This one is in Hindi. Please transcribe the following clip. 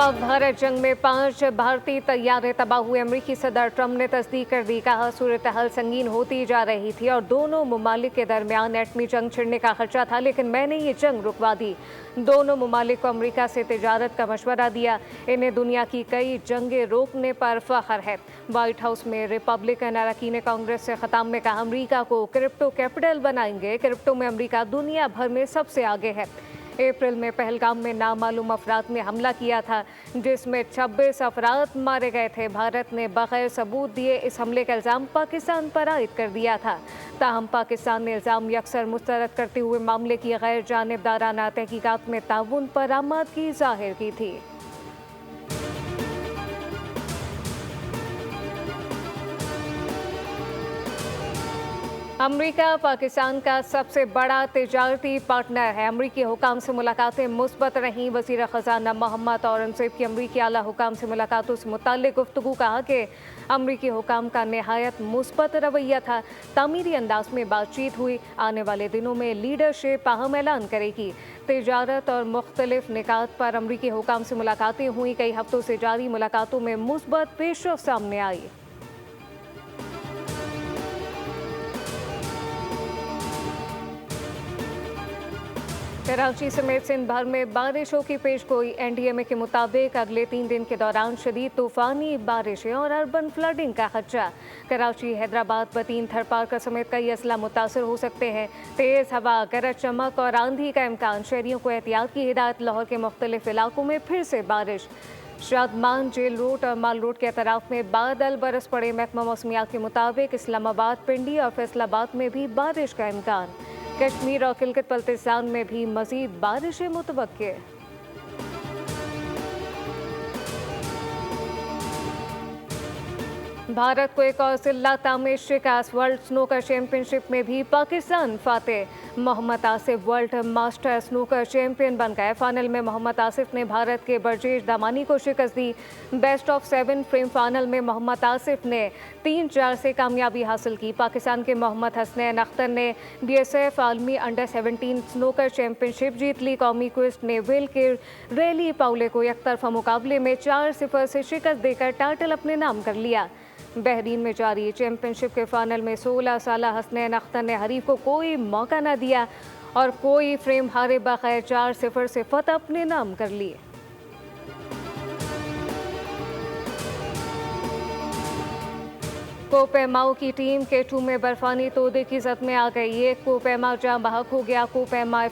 पाक भारत जंग में 5 भारतीय तैयारे तबाह हुए। अमेरिकी सदर ट्रंप ने तस्दीक कर दी, कहा सूरत हाल संगीन होती जा रही थी और दोनों ममालिक के दरमियान एटमी जंग छिड़ने का खदशा था, लेकिन मैंने ये जंग रुकवा दी। दोनों ममालिक को अमेरिका से तिजारत का मशवरा दिया। इन्हें दुनिया की कई जंगें रोकने पर फख्र है। व्हाइट हाउस में रिपब्लिकन अरकान कांग्रेस से खिताब में कहा, अमेरिका को क्रिप्टो कैपिटल बनाएंगे। क्रिप्टो में अमेरिका दुनिया भर में सबसे आगे है। अप्रैल में पहलगाम में नामालूम अफराद ने हमला किया था, जिसमें 26 अफराद मारे गए थे। भारत ने बगैर सबूत दिए इस हमले का इल्ज़ाम पाकिस्तान पर आयद कर दिया था। ताहम पाकिस्तान ने इल्ज़ाम यकसर मुस्तरद करते हुए मामले की गैर जानिबदाराना तहकीकात में ताउन पर आमादगी जाहिर की थी। अमेरिका पाकिस्तान का सबसे बड़ा तिजारती पार्टनर है। अमेरिकी हुकाम से मुलाकातें मुस्बत रहीं। वज़ीर ख़ज़ाना मोहम्मद औरंगज़ेब की अमेरिकी आला हुकाम से मुलाकातों से मुताल्लिक़ गुफ्तगू, कहा कि अमेरिकी हुकाम का निहायत मुस्बत रवैया था। तामीरी अंदाज में बातचीत हुई। आने वाले दिनों में लीडरशिप अहम ऐलान करेगी। तिजारत और मुख्तलिफ निकात पर अमेरिकी हुकाम से मुलाकातें हुई। कई हफ्तों से जारी मुलाकातों में मुस्बत पेशरफ़्त सामने आई। कराची समेत सिंध भर में बारिशों की पेशगोई। एनडीएमए के मुताबिक अगले 3 दिन के दौरान शदीद तूफानी बारिशें और अर्बन फ्लडिंग का खदशा। कराची, हैदराबाद, बतीन, थरपारकर समेत कई अजला मुतासर हो सकते हैं। तेज़ हवा, गरज चमक और आंधी का इम्कान। शहरियों को एहतियात की हिदायत। लाहौर के मुख्तलिफ इलाकों में फिर से बारिश। शादमान, जेल रोड और माल रोड के अतराफ में बादल बरस पड़े। महकमा मौसमियात के मुताबिक इस्लामाबाद, पिंडी और फैसलाबाद में भी बारिश का इम्कान। कश्मीर और किलगित बल्तिस्तान में भी मजीद बारिशें मुतवक्के। भारत को एक और सिल्ला में शिकस्त। वर्ल्ड स्नूकर चैंपियनशिप में भी पाकिस्तान फातेह। Mohammad Asif world master snooker champion बन गए। फाइनल में मोहम्मद आसिफ ने भारत के बरजेश दामानी को शिकस्त दी। बेस्ट ऑफ 7 फ्रेम फाइनल में मोहम्मद आसिफ ने 3-4 से कामयाबी हासिल की। पाकिस्तान के मोहम्मद हसनैन अख्तर ने BSF आलमी अंडर 17 स्नूकर चैंपियनशिप जीत ली। कौमी क्विज ने वेल के रैली पाउले को एकतरफा मुकाबले में 4-0 से शिकस्त देकर टाइटल अपने नाम कर लिया। बहरीन में जारी चैंपियनशिप के फाइनल में 16 साल हसनैन अख्तर ने हरीफ को कोई मौका न दिया और कोई फ्रेम हारे बगैर 4-0 से फतह अपने नाम कर लिए। कोपेमाओ की टीम K2 में बर्फानी तोदे की जद में आ गई। एक कोपेमा जहां बहक हो गया। कोपेमा